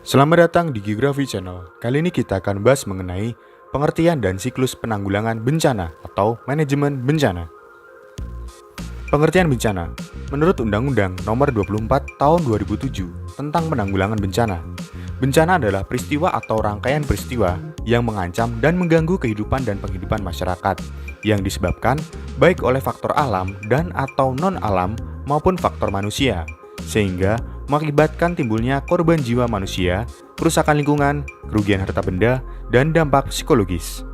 Selamat datang di Geografi Channel. Kali ini kita akan bahas mengenai pengertian dan siklus penanggulangan bencana atau manajemen bencana. Pengertian bencana menurut Undang-Undang Nomor 24 Tahun 2007 tentang penanggulangan bencana. Bencana adalah peristiwa atau rangkaian peristiwa yang mengancam dan mengganggu kehidupan dan penghidupan masyarakat yang disebabkan baik oleh faktor alam dan atau non-alam maupun faktor manusia, sehingga mengakibatkan timbulnya korban jiwa manusia, kerusakan lingkungan, kerugian harta benda, dan dampak psikologis.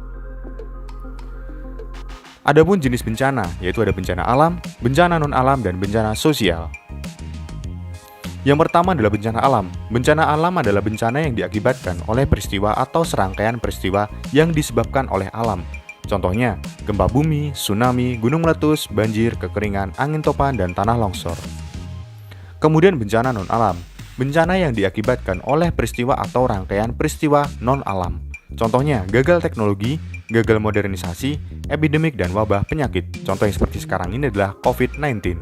Adapun jenis bencana, yaitu ada bencana alam, bencana non-alam, dan bencana sosial. Yang pertama adalah bencana alam. Bencana alam adalah bencana yang diakibatkan oleh peristiwa atau serangkaian peristiwa yang disebabkan oleh alam. Contohnya, gempa bumi, tsunami, gunung meletus, banjir, kekeringan, angin topan, dan tanah longsor. Kemudian bencana non-alam, bencana yang diakibatkan oleh peristiwa atau rangkaian peristiwa non-alam. Contohnya, gagal teknologi, gagal modernisasi, epidemik, dan wabah penyakit. Contoh yang seperti sekarang ini adalah COVID-19.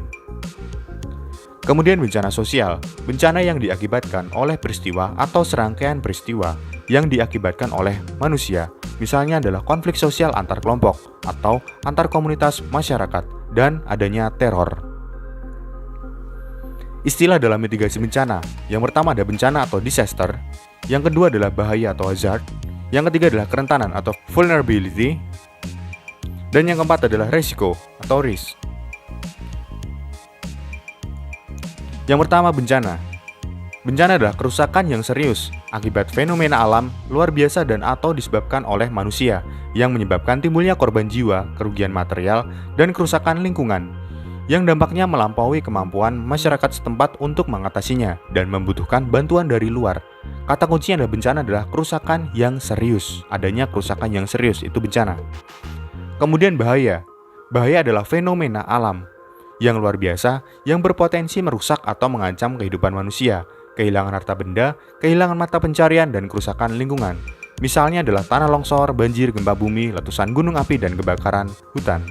Kemudian bencana sosial, bencana yang diakibatkan oleh peristiwa atau serangkaian peristiwa yang diakibatkan oleh manusia. Misalnya adalah konflik sosial antar kelompok atau antar komunitas masyarakat dan adanya teror. Istilah dalam mitigasi bencana, yang pertama ada bencana atau disaster, yang kedua adalah bahaya atau hazard, yang ketiga adalah kerentanan atau vulnerability, dan yang keempat adalah resiko atau risk. Yang pertama bencana. Bencana adalah kerusakan yang serius akibat fenomena alam luar biasa dan atau disebabkan oleh manusia yang menyebabkan timbulnya korban jiwa, kerugian material, dan kerusakan lingkungan yang dampaknya melampaui kemampuan masyarakat setempat untuk mengatasinya dan membutuhkan bantuan dari luar. Kata kuncinya adalah bencana adalah kerusakan yang serius. Adanya kerusakan yang serius itu bencana. Kemudian bahaya. Bahaya adalah fenomena alam yang luar biasa yang berpotensi merusak atau mengancam kehidupan manusia, kehilangan harta benda, kehilangan mata pencarian, dan kerusakan lingkungan. Misalnya adalah tanah longsor, banjir, gempa bumi, letusan gunung api, dan kebakaran hutan.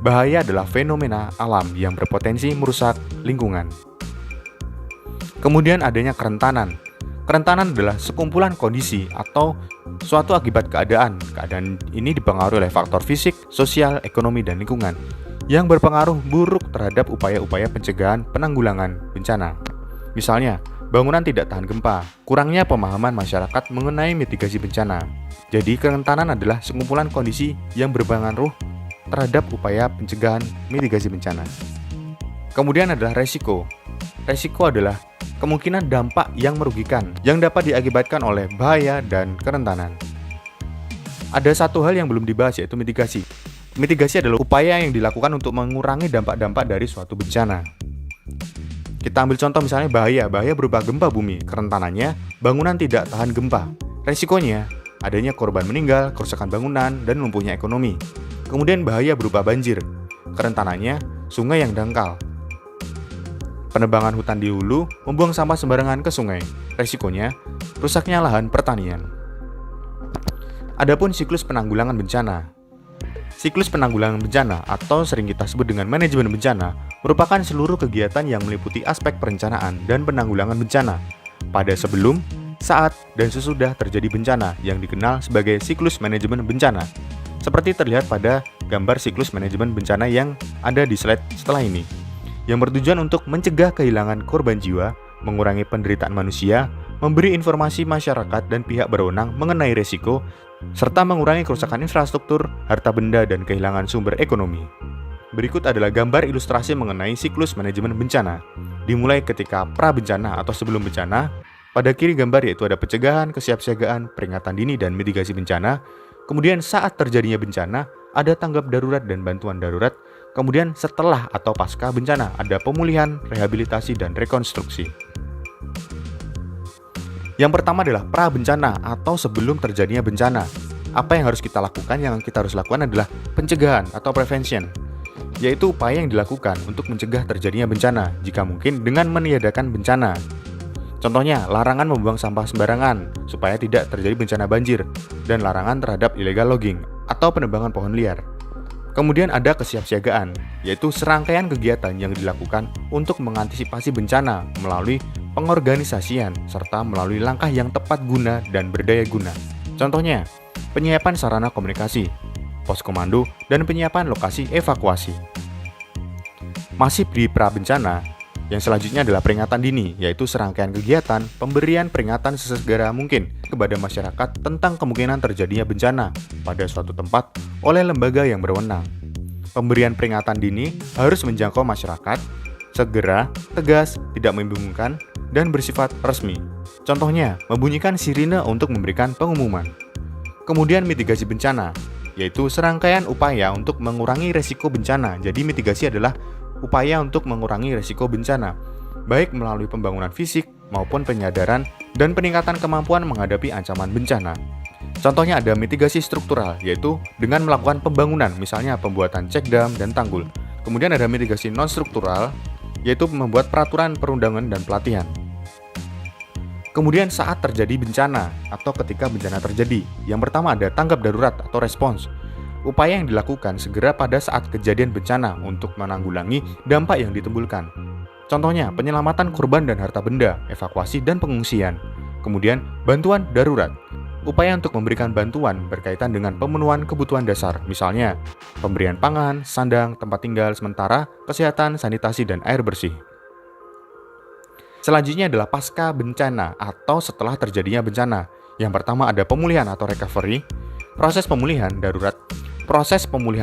Bahaya adalah fenomena alam yang berpotensi merusak lingkungan. Kemudian adanya kerentanan. Kerentanan adalah sekumpulan kondisi atau suatu akibat keadaan. Keadaan ini dipengaruhi oleh faktor fisik, sosial, ekonomi, dan lingkungan yang berpengaruh buruk terhadap upaya-upaya pencegahan penanggulangan bencana. Misalnya, bangunan tidak tahan gempa, kurangnya pemahaman masyarakat mengenai mitigasi bencana. Jadi, kerentanan adalah sekumpulan kondisi yang berpengaruh terhadap upaya pencegahan mitigasi bencana. Kemudian adalah resiko. Resiko adalah kemungkinan dampak yang merugikan yang dapat diakibatkan oleh bahaya dan kerentanan. Ada satu hal yang belum dibahas, yaitu mitigasi. Mitigasi adalah upaya yang dilakukan untuk mengurangi dampak-dampak dari suatu bencana. Kita ambil contoh misalnya bahaya. Bahaya berupa gempa bumi. Kerentanannya, bangunan tidak tahan gempa. Resikonya, adanya korban meninggal, kerusakan bangunan, dan lumpuhnya ekonomi. Kemudian bahaya berupa banjir. Kerentanannya, sungai yang dangkal. Penebangan hutan di hulu, membuang sampah sembarangan ke sungai. Resikonya, rusaknya lahan pertanian. Adapun siklus penanggulangan bencana. Siklus penanggulangan bencana atau sering kita sebut dengan manajemen bencana merupakan seluruh kegiatan yang meliputi aspek perencanaan dan penanggulangan bencana pada sebelum, saat, dan sesudah terjadi bencana yang dikenal sebagai siklus manajemen bencana. Seperti terlihat pada gambar siklus manajemen bencana yang ada di slide setelah ini, yang bertujuan untuk mencegah kehilangan korban jiwa, mengurangi penderitaan manusia, memberi informasi masyarakat dan pihak berwenang mengenai risiko, serta mengurangi kerusakan infrastruktur, harta benda, dan kehilangan sumber ekonomi. Berikut adalah gambar ilustrasi mengenai siklus manajemen bencana. Dimulai ketika pra-bencana atau sebelum bencana. Pada kiri gambar yaitu ada pencegahan, kesiapsiagaan, peringatan dini, dan mitigasi bencana. Kemudian saat terjadinya bencana, ada tanggap darurat dan bantuan darurat. Kemudian setelah atau pasca bencana, ada pemulihan, rehabilitasi, dan rekonstruksi. Yang pertama adalah pra-bencana atau sebelum terjadinya bencana. Apa yang harus kita lakukan? Yang kita harus lakukan adalah pencegahan atau prevention, yaitu upaya yang dilakukan untuk mencegah terjadinya bencana, jika mungkin dengan meniadakan bencana. Contohnya, larangan membuang sampah sembarangan supaya tidak terjadi bencana banjir, dan larangan terhadap illegal logging atau penebangan pohon liar. Kemudian ada kesiapsiagaan, yaitu serangkaian kegiatan yang dilakukan untuk mengantisipasi bencana melalui pengorganisasian, serta melalui langkah yang tepat guna dan berdaya guna. Contohnya, penyiapan sarana komunikasi, pos komando, dan penyiapan lokasi evakuasi. Masih di pra-bencana, yang selanjutnya adalah peringatan dini, yaitu serangkaian kegiatan pemberian peringatan sesegera mungkin kepada masyarakat tentang kemungkinan terjadinya bencana pada suatu tempat oleh lembaga yang berwenang. Pemberian peringatan dini harus menjangkau masyarakat, segera, tegas, tidak membingungkan, dan bersifat resmi. Contohnya, membunyikan sirine untuk memberikan pengumuman. Kemudian mitigasi bencana, yaitu serangkaian upaya untuk mengurangi resiko bencana. Jadi mitigasi adalah upaya untuk mengurangi risiko bencana, baik melalui pembangunan fisik maupun penyadaran dan peningkatan kemampuan menghadapi ancaman bencana. Contohnya ada mitigasi struktural, yaitu dengan melakukan pembangunan, misalnya pembuatan check dam dan tanggul. Kemudian ada mitigasi non-struktural, yaitu membuat peraturan perundangan dan pelatihan. Kemudian saat terjadi bencana atau ketika bencana terjadi, yang pertama ada tanggap darurat atau respons. Upaya yang dilakukan segera pada saat kejadian bencana untuk menanggulangi dampak yang ditimbulkan. Contohnya, penyelamatan korban dan harta benda, evakuasi dan pengungsian. Kemudian, bantuan darurat. Upaya untuk memberikan bantuan berkaitan dengan pemenuhan kebutuhan dasar, misalnya pemberian pangan, sandang, tempat tinggal sementara, kesehatan, sanitasi, dan air bersih. Selanjutnya adalah pasca bencana atau setelah terjadinya bencana. Yang pertama ada pemulihan atau recovery, proses pemulihan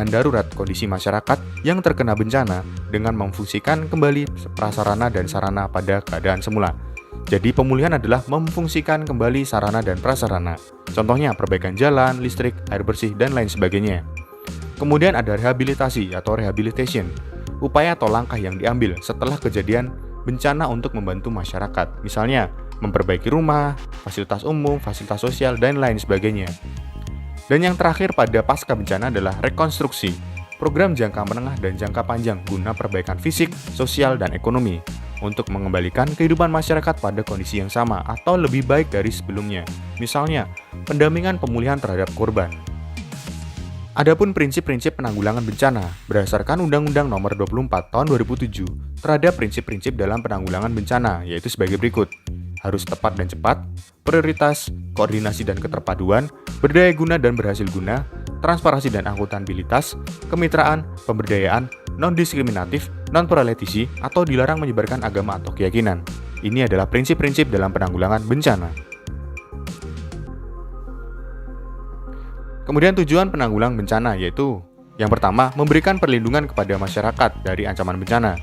darurat kondisi masyarakat yang terkena bencana dengan memfungsikan kembali prasarana dan sarana pada keadaan semula. Jadi pemulihan adalah memfungsikan kembali sarana dan prasarana. Contohnya perbaikan jalan, listrik, air bersih, dan lain sebagainya. Kemudian ada rehabilitasi atau rehabilitation, upaya atau langkah yang diambil setelah kejadian bencana untuk membantu masyarakat. Misalnya memperbaiki rumah, fasilitas umum, fasilitas sosial, dan lain sebagainya. Dan yang terakhir pada pasca bencana adalah rekonstruksi, program jangka menengah dan jangka panjang guna perbaikan fisik, sosial, dan ekonomi untuk mengembalikan kehidupan masyarakat pada kondisi yang sama atau lebih baik dari sebelumnya. Misalnya, pendampingan pemulihan terhadap korban. Adapun prinsip-prinsip penanggulangan bencana berdasarkan Undang-Undang Nomor 24 Tahun 2007 terhadap prinsip-prinsip dalam penanggulangan bencana yaitu sebagai berikut. Harus tepat dan cepat, prioritas, koordinasi dan keterpaduan, berdaya guna dan berhasil guna, transparansi dan akuntabilitas, kemitraan, pemberdayaan, non-diskriminatif, non-paralelisi, atau dilarang menyebarkan agama atau keyakinan. Ini adalah prinsip-prinsip dalam penanggulangan bencana. Kemudian tujuan penanggulangan bencana yaitu yang pertama, memberikan perlindungan kepada masyarakat dari ancaman bencana.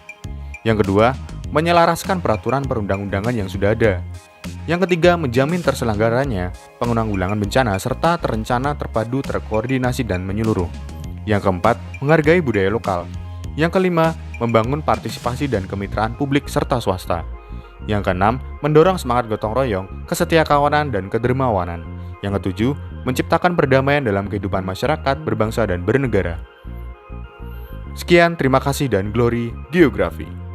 Yang kedua, menyelaraskan peraturan perundang-undangan yang sudah ada. Yang ketiga, menjamin terselenggaranya penanggulangan bencana serta terencana, terpadu, terkoordinasi, dan menyeluruh. Yang keempat, menghargai budaya lokal. Yang kelima, membangun partisipasi dan kemitraan publik serta swasta. Yang keenam, mendorong semangat gotong royong, kesetiakawanan, dan kedermawanan. Yang ketujuh, menciptakan perdamaian dalam kehidupan masyarakat, berbangsa, dan bernegara. Sekian, terima kasih dan glory geografi.